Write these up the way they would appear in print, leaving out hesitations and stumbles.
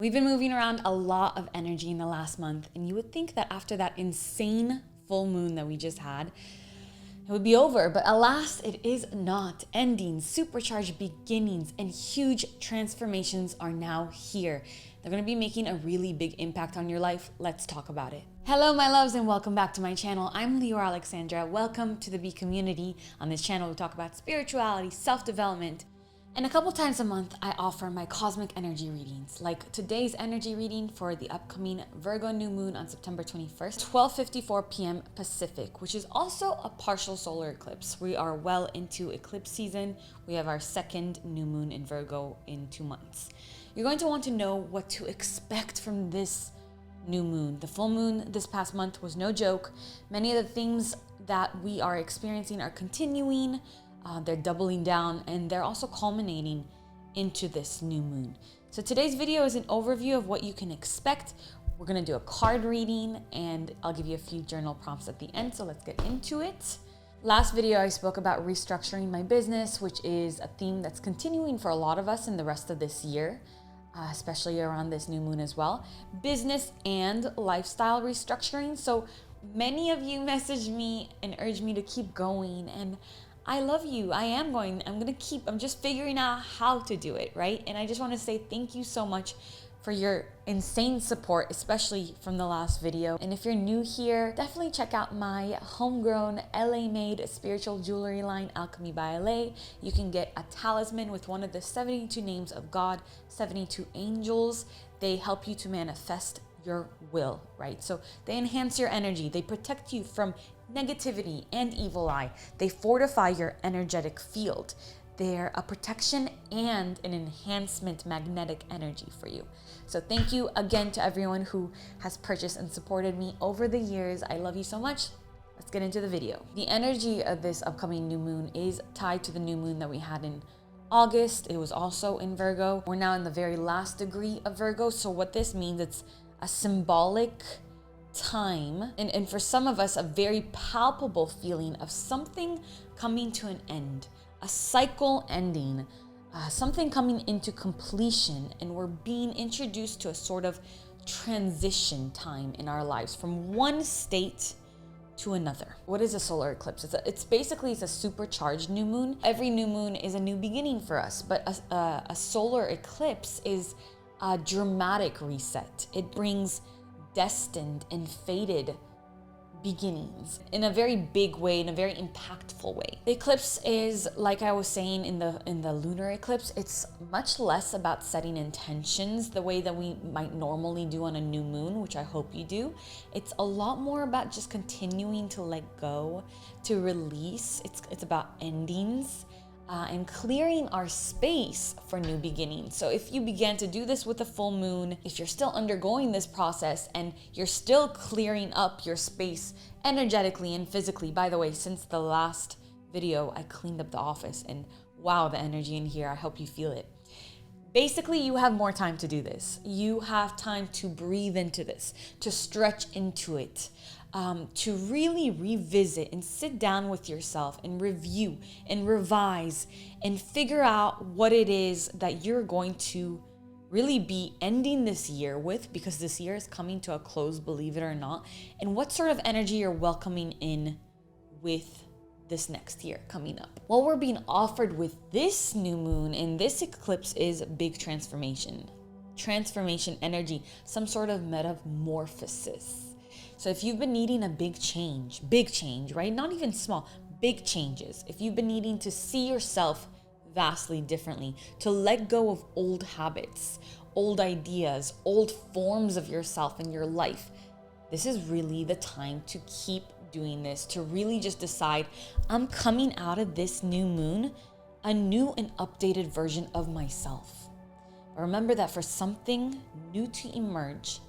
We've been moving around a lot of energy in the last month, and you would think that after that insane full moon that we just had, it would be over, but alas, it is not. Endings, supercharged beginnings, and huge transformations are now here. They're going to be making a really big impact on your life. Let's talk about it. Hello, my loves, and welcome back to my channel. I'm Leeor Alexandra. Welcome to the B community. On this channel, we talk about spirituality, self-development, and a couple times a month, I offer my cosmic energy readings, like today's energy reading for the upcoming Virgo new moon on September 21st, 12:54 p.m. Pacific, which is also a partial solar eclipse. We are well into eclipse season. We have our second new moon in Virgo in 2 months. You're going to want to know what to expect from this new moon. The full moon this past month was no joke. Many of the things that we are experiencing are continuing. They're doubling down, and they're also culminating into this new moon. So today's video is an overview of what you can expect. We're gonna do a card reading, and I'll give you a few journal prompts at the end, so let's get into it. Last video, I spoke about restructuring my business, which is a theme that's continuing for a lot of us in the rest of this year, especially around this new moon as well. Business and lifestyle restructuring. So many of you messaged me and urged me to keep going, and I love you. I'm just figuring out how to do it, right? And I just want to say thank you so much for your insane support, especially from the last video. And if you're new here, definitely check out my homegrown LA-made spiritual jewelry line, Alchemy by LA. You can get a talisman with one of the 72 names of God, 72 angels. They help you to manifest your will, right? So they enhance your energy. They protect you from negativity and evil eye. They fortify your energetic field. They're a protection and an enhancement magnetic energy for you. So thank you again to everyone who has purchased and supported me over the years. I love you so much. Let's get into the video. The energy of this upcoming new moon is tied to the new moon that we had in August. It was also in Virgo. We're now in the very last degree of Virgo. So what this means, it's a symbolic time, and for some of us, a very palpable feeling of something coming to an end, a cycle ending, something coming into completion, and we're being introduced to a sort of transition time in our lives from one state to another. What is a solar eclipse? It's basically a supercharged new moon. Every new moon is a new beginning for us, but a solar eclipse is a dramatic reset. It brings destined and fated beginnings in a very big way, in a very impactful way. The eclipse is, like I was saying in the lunar eclipse, it's much less about setting intentions the way that we might normally do on a new moon, which I hope you do. It's a lot more about just continuing to let go, to release. It's about endings. And clearing our space for new beginnings. So if you began to do this with a full moon, if you're still undergoing this process and you're still clearing up your space energetically and physically, by the way, since the last video, I cleaned up the office, and wow, the energy in here, I hope you feel it. Basically, you have more time to do this. You have time to breathe into this, to stretch into it, to really revisit and sit down with yourself and review and revise and figure out what it is that you're going to really be ending this year with, because this year is coming to a close, believe it or not, and what sort of energy you're welcoming in with this next year coming up. What we're being offered with this new moon and this eclipse is big transformation energy, some sort of metamorphosis. So if you've been needing a big change, right? Not even small, big changes. If you've been needing to see yourself vastly differently, to let go of old habits, old ideas, old forms of yourself in your life, this is really the time to keep doing this, to really just decide, I'm coming out of this new moon a new and updated version of myself. But remember that for something new to emerge,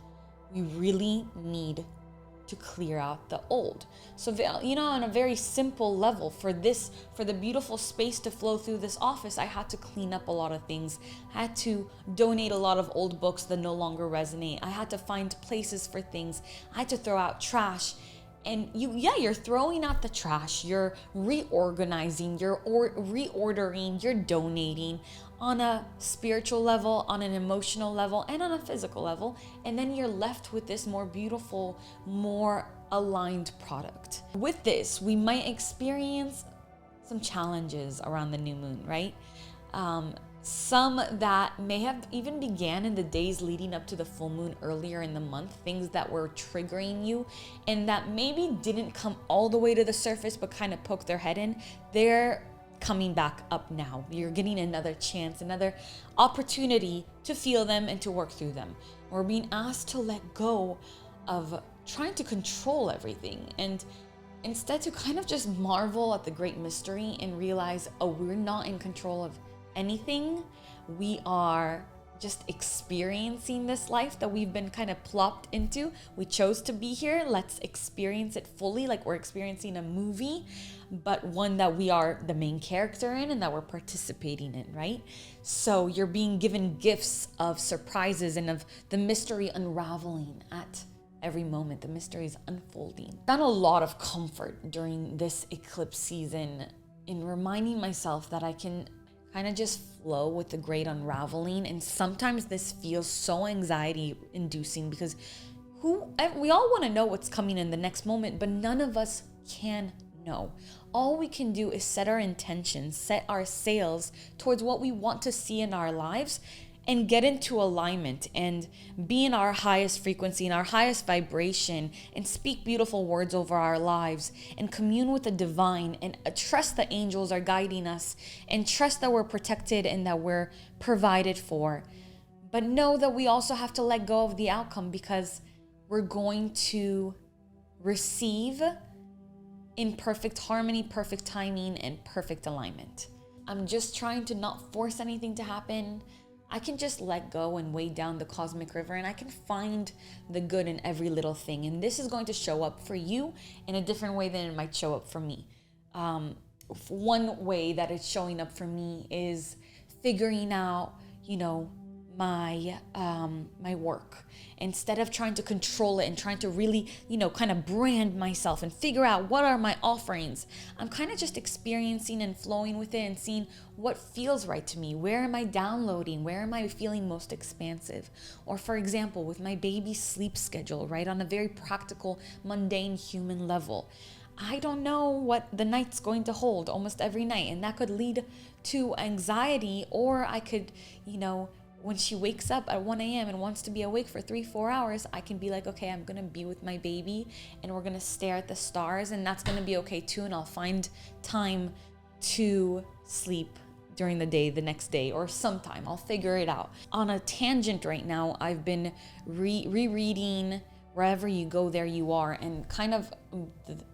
we really need to clear out the old. So, on a very simple level, for the beautiful space to flow through this office, I had to clean up a lot of things. I had to donate a lot of old books that no longer resonate. I had to find places for things. I had to throw out trash. And you're throwing out the trash, you're reorganizing, you're reordering, you're donating on a spiritual level, on an emotional level, and on a physical level. And then you're left with this more beautiful, more aligned product. With this, we might experience some challenges around the new moon, right? Some that may have even began in the days leading up to the full moon earlier in the month, things that were triggering you and that maybe didn't come all the way to the surface but kind of poked their head in, they're coming back up now. You're getting another chance, another opportunity to feel them and to work through them. We're being asked to let go of trying to control everything and instead to kind of just marvel at the great mystery and realize, oh, we're not in control of anything. We are just experiencing this life that we've been kind of plopped into. We chose to be here. Let's experience it fully, like we're experiencing a movie, but one that we are the main character in and that we're participating in, right? So you're being given gifts of surprises and of the mystery unraveling at every moment. The mystery is unfolding. I found a lot of comfort during this eclipse season in reminding myself that I can kind of just flow with the great unraveling. And sometimes this feels so anxiety inducing because we all want to know what's coming in the next moment, but none of us can know. All we can do is set our intentions, set our sails towards what we want to see in our lives and get into alignment and be in our highest frequency, in our highest vibration, and speak beautiful words over our lives and commune with the divine and trust the angels are guiding us and trust that we're protected and that we're provided for. But know that we also have to let go of the outcome because we're going to receive in perfect harmony, perfect timing, and perfect alignment. I'm just trying to not force anything to happen. I can just let go and weigh down the cosmic river and I can find the good in every little thing. And this is going to show up for you in a different way than it might show up for me. One way that it's showing up for me is figuring out, my work. Instead of trying to control it and trying to really, kind of brand myself and figure out what are my offerings, I'm kind of just experiencing and flowing with it and seeing what feels right to me. Where am I downloading? Where am I feeling most expansive? Or for example, with my baby's sleep schedule, right, on a very practical, mundane human level. I don't know what the night's going to hold almost every night. And that could lead to anxiety, or I could, when she wakes up at 1 a.m. and wants to be awake for 3-4 hours, I can be like, okay, I'm going to be with my baby and we're going to stare at the stars, and that's going to be okay too. And I'll find time to sleep during the day, the next day, or sometime. I'll figure it out. On a tangent right now, I've been rereading Wherever You Go, There You Are, and kind of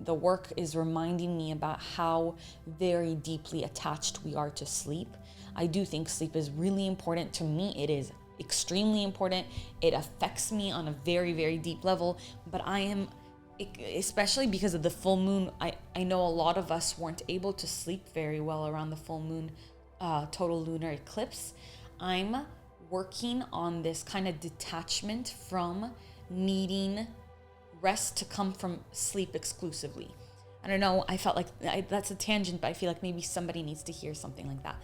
the work is reminding me about how very deeply attached we are to sleep. I do think sleep is really important. To me, it is extremely important. It affects me on a very, very deep level, but I am, especially because of the full moon, I know a lot of us weren't able to sleep very well around the full moon total lunar eclipse. I'm working on this kind of detachment from needing rest to come from sleep exclusively. I don't know, I felt like that's a tangent, but I feel like maybe somebody needs to hear something like that.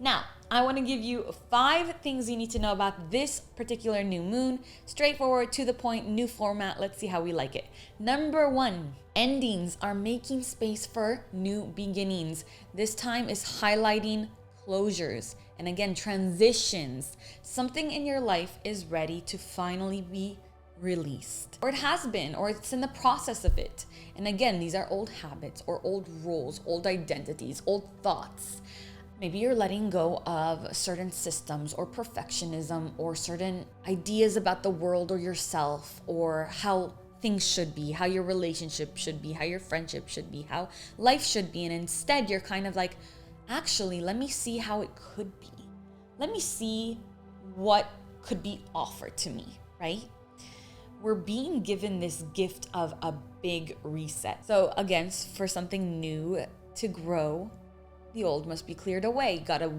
Now, I want to give you 5 things you need to know about this particular new moon. Straightforward, to the point, new format. Let's see how we like it. Number 1, endings are making space for new beginnings. This time is highlighting closures and again, transitions. Something in your life is ready to finally be released, or it has been, or it's in the process of it. And again, these are old habits or old roles, old identities, old thoughts. Maybe you're letting go of certain systems or perfectionism or certain ideas about the world or yourself or how things should be, how your relationship should be, how your friendship should be, how life should be. And instead you're kind of like, actually, let me see how it could be. Let me see what could be offered to me, right? We're being given this gift of a big reset. So again, for something new to grow, the old must be cleared away. Gotta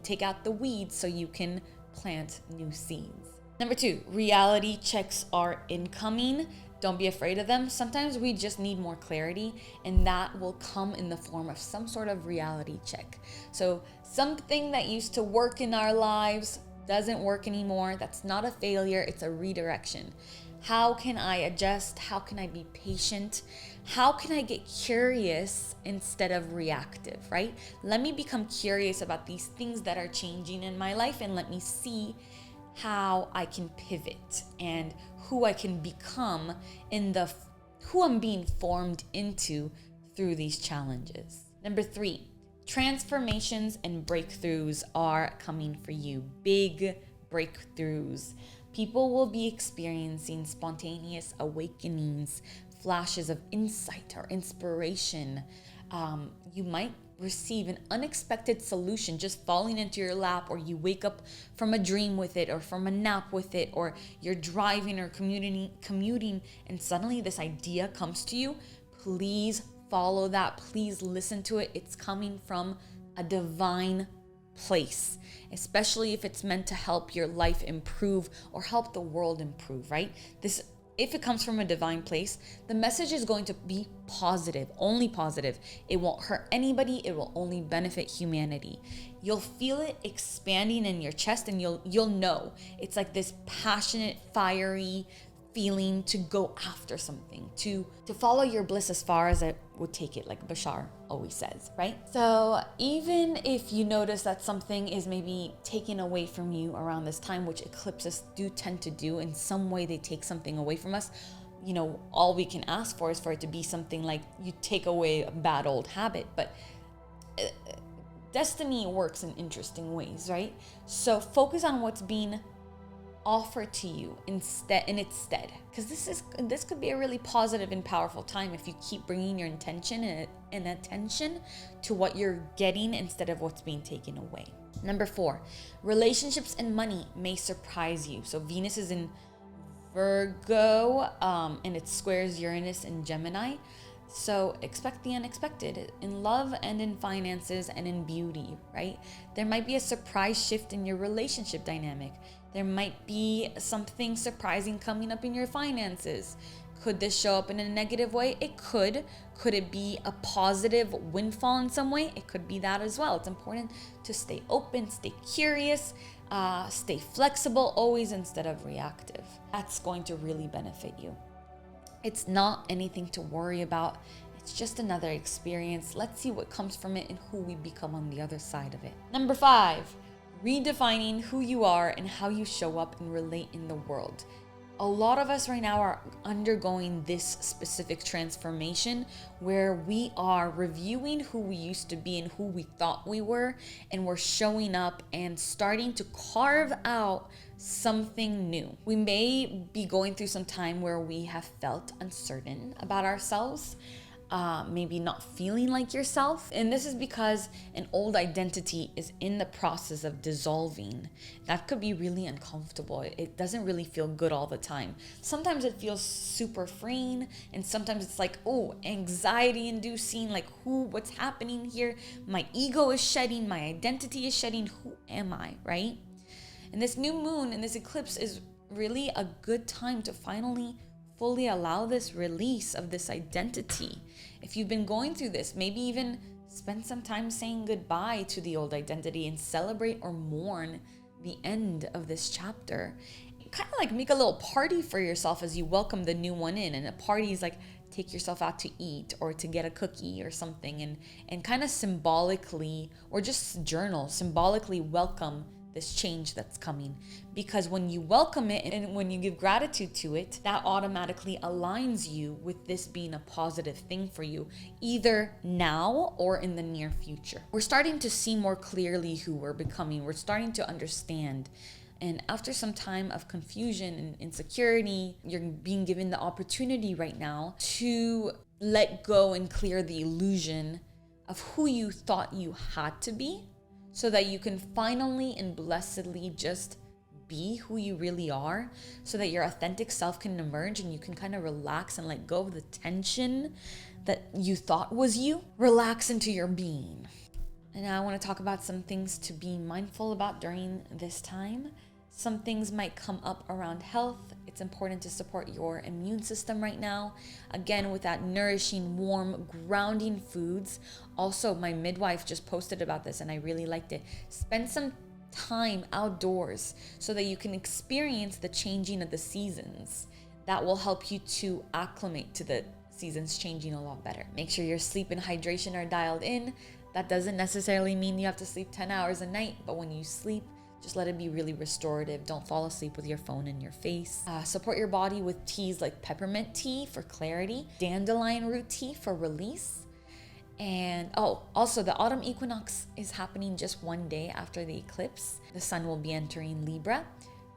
take out the weeds so you can plant new seeds. Number 2, reality checks are incoming. don't be afraid of them. Sometimes we just need more clarity, and that will come in the form of some sort of reality check. So something that used to work in our lives doesn't work anymore. That's not a failure, it's a redirection. How can I adjust? How can I be patient? How can I get curious instead of reactive, right? Let me become curious about these things that are changing in my life, and let me see how I can pivot and who I can become in who I'm being formed into through these challenges. Number 3, transformations and breakthroughs are coming for you. Big breakthroughs. People will be experiencing spontaneous awakenings, flashes of insight or inspiration. You might receive an unexpected solution just falling into your lap, or you wake up from a dream with it, or from a nap with it, or you're driving or commuting and suddenly this idea comes to you. Please follow that. Please listen to it. It's coming from a divine place, especially if it's meant to help your life improve or help the world improve, right? If it comes from a divine place, the message is going to be positive, only positive. It won't hurt anybody. It will only benefit humanity. You'll feel it expanding in your chest, and you'll know. It's like this passionate, fiery feeling to go after something, to follow your bliss as far as it would take it, like Bashar always says, right? So even if you notice that something is maybe taken away from you around this time, which eclipses do tend to do, in some way they take something away from us, all we can ask for is for it to be something like you take away a bad old habit. But destiny works in interesting ways, right? So focus on what's being offered to you instead, because this could be a really positive and powerful time if you keep bringing your intention and attention to what you're getting instead of what's being taken away. Number 4, relationships and money may surprise you. So Venus is in Virgo, and it squares Uranus in Gemini. So expect the unexpected in love and in finances and in beauty, right? There might be a surprise shift in your relationship dynamic. There might be something surprising coming up in your finances. Could this show up in a negative way? It could. Could it be a positive windfall in some way? It could be that as well. It's important to stay open, stay curious, stay flexible always instead of reactive. That's going to really benefit you. It's not anything to worry about. It's just another experience. Let's see what comes from it and who we become on the other side of it. Number 5, redefining who you are and how you show up and relate in the world. A lot of us right now are undergoing this specific transformation where we are reviewing who we used to be and who we thought we were, and we're showing up and starting to carve out something new. We may be going through some time where we have felt uncertain about ourselves, maybe not feeling like yourself. And this is because an old identity is in the process of dissolving. That could be really uncomfortable. It doesn't really feel good all the time. Sometimes it feels super freeing, and sometimes it's like, anxiety inducing, like what's happening here? My ego is shedding, my identity is shedding. Who am I, right? And this new moon and this eclipse is really a good time to finally fully allow this release of this identity. If you've been going through this, maybe even spend some time saying goodbye to the old identity and celebrate or mourn the end of this chapter. Kind of like make a little party for yourself as you welcome the new one in. And a party is like take yourself out to eat or to get a cookie or something, and kind of symbolically, or just journal, symbolically welcome this change that's coming. Because when you welcome it and when you give gratitude to it, that automatically aligns you with this being a positive thing for you, either now or in the near future. We're starting to see more clearly who we're becoming. We're starting to understand. And after some time of confusion and insecurity, you're being given the opportunity right now to let go and clear the illusion of who you thought you had to be, so that you can finally and blessedly just be who you really are, so that your authentic self can emerge and you can kind of relax and let go of the tension that you thought was you. Relax into your being. And now I want to talk about some things to be mindful about during this time. Some things might come up around health. It's important to support your immune system right now. Again, with that nourishing, warm, grounding foods. Also, my midwife just posted about this and I really liked it. Spend some time outdoors so that you can experience the changing of the seasons. That will help you to acclimate to the seasons changing a lot better. Make sure your sleep and hydration are dialed in. That doesn't necessarily mean you have to sleep 10 hours a night, but when you sleep, just let it be really restorative. Don't fall asleep with your phone in your face. Support your body with teas like peppermint tea for clarity, dandelion root tea for release. And also the autumn equinox is happening just one day after the eclipse. The sun will be entering Libra.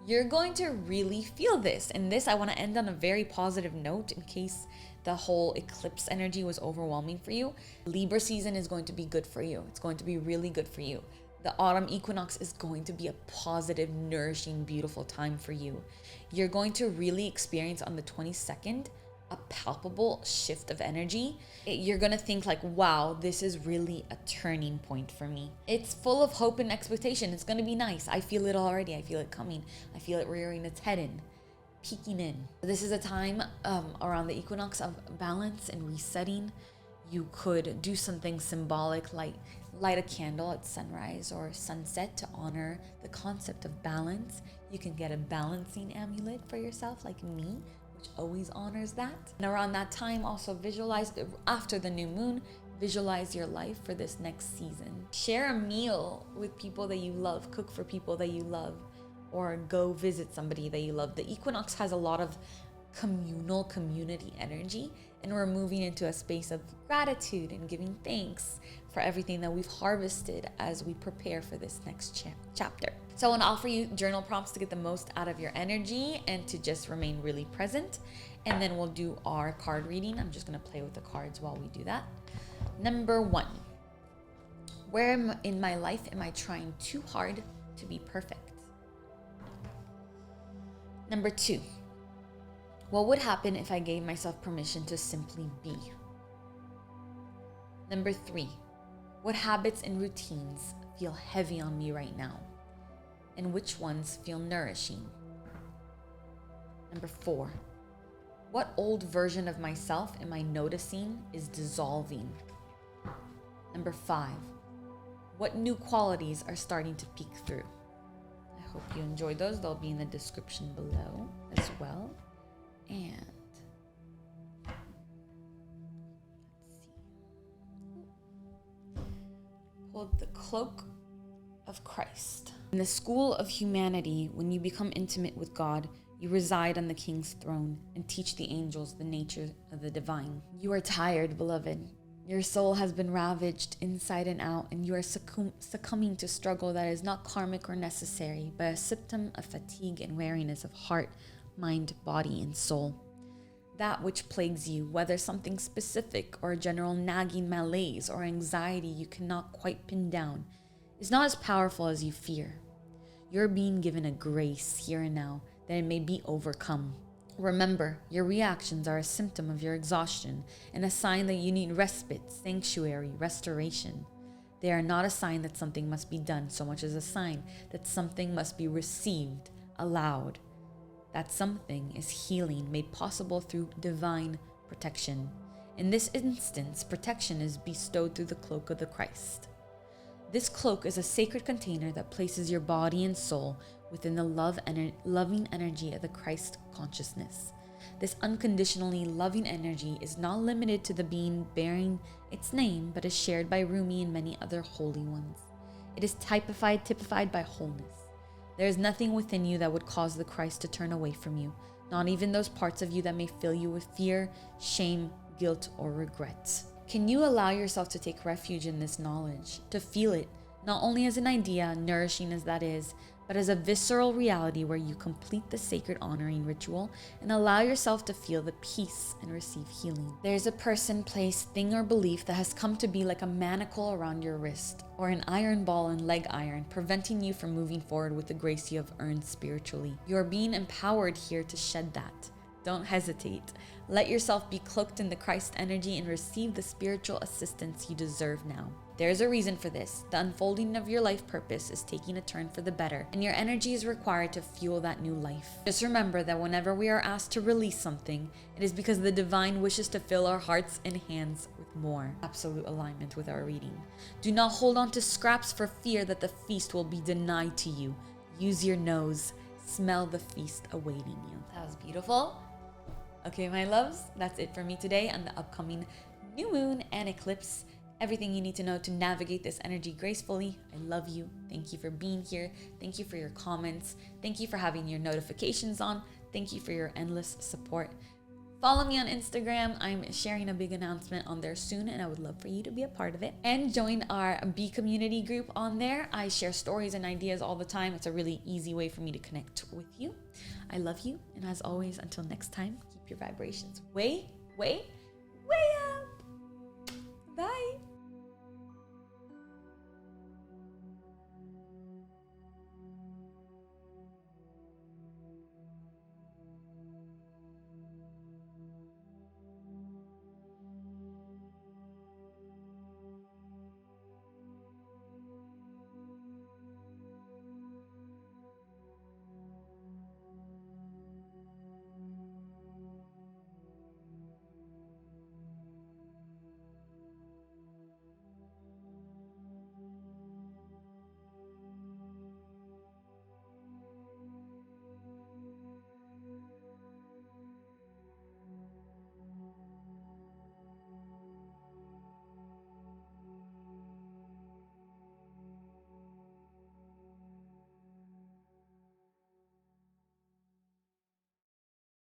You're going to really feel this. And this, I want to end on a very positive note in case the whole eclipse energy was overwhelming for you. Libra season is going to be good for you. It's going to be really good for you. The autumn equinox is going to be a positive, nourishing, beautiful time for you. You're going to really experience on the 22nd a palpable shift of energy. You're going to think like, wow, this is really a turning point for me. It's full of hope and expectation. It's going to be nice. I feel it already. I feel it coming. I feel it rearing its head in, peeking in. This is a time around the equinox of balance and resetting. You could do something symbolic like light a candle at sunrise or sunset to honor the concept of balance. You can get a balancing amulet for yourself like me, which always honors that. And around that time, also visualize, after the new moon, visualize your life for this next season. Share a meal with people that you love, cook for people that you love, or go visit somebody that you love. The equinox has a lot of communal community energy, and we're moving into a space of gratitude and giving thanks for everything that we've harvested as we prepare for this next chapter. So I want to offer you journal prompts to get the most out of your energy and to just remain really present. And then we'll do our card reading. I'm just going to play with the cards while we do that. Number 1, where in my life am I trying too hard to be perfect? Number 2, what would happen if I gave myself permission to simply be? Number 3, what habits and routines feel heavy on me right now? And which ones feel nourishing? Number 4, what old version of myself am I noticing is dissolving? Number 5, what new qualities are starting to peek through? I hope you enjoyed those. They'll be in the description below as well. And let's see. Pulled the cloak of Christ. In the school of humanity, when you become intimate with God, you reside on the King's throne and teach the angels the nature of the divine. You are tired, beloved. Your soul has been ravaged inside and out, and you are succumbing to struggle that is not karmic or necessary, but a symptom of fatigue and weariness of heart, mind, body, and soul. That which plagues you, whether something specific or a general nagging malaise or anxiety you cannot quite pin down, is not as powerful as you fear. You're being given a grace here and now that it may be overcome. Remember, your reactions are a symptom of your exhaustion and a sign that you need respite, sanctuary, restoration. They are not a sign that something must be done so much as a sign that something must be received, allowed. That something is healing made possible through divine protection. In this instance, protection is bestowed through the cloak of the Christ. This cloak is a sacred container that places your body and soul within the loving energy of the Christ consciousness. This unconditionally loving energy is not limited to the being bearing its name, but is shared by Rumi and many other holy ones. It is typified by wholeness. There is nothing within you that would cause the Christ to turn away from you, not even those parts of you that may fill you with fear, shame, guilt, or regret. Can you allow yourself to take refuge in this knowledge, to feel it, not only as an idea, nourishing as that is, but as a visceral reality where you complete the sacred honoring ritual and allow yourself to feel the peace and receive healing? There's a person, place, thing, or belief that has come to be like a manacle around your wrist or an iron ball and leg iron, preventing you from moving forward with the grace you have earned spiritually. You are being empowered here to shed that. Don't hesitate. Let yourself be cloaked in the Christ energy and receive the spiritual assistance you deserve now. There's a reason for this. The unfolding of your life purpose is taking a turn for the better, and your energy is required to fuel that new life. Just remember that whenever we are asked to release something, it is because the divine wishes to fill our hearts and hands with more. Absolute alignment with our reading. Do not hold on to scraps for fear that the feast will be denied to you. Use your nose. Smell the feast awaiting you. That was beautiful. Okay, my loves, that's it for me today on the upcoming new moon and eclipse. Everything you need to know to navigate this energy gracefully. I love you. Thank you for being here. Thank you for your comments. Thank you for having your notifications on. Thank you for your endless support. Follow me on Instagram. I'm sharing a big announcement on there soon, and I would love for you to be a part of it. And join our B community group on there. I share stories and ideas all the time. It's a really easy way for me to connect with you. I love you. And as always, until next time, keep your vibrations way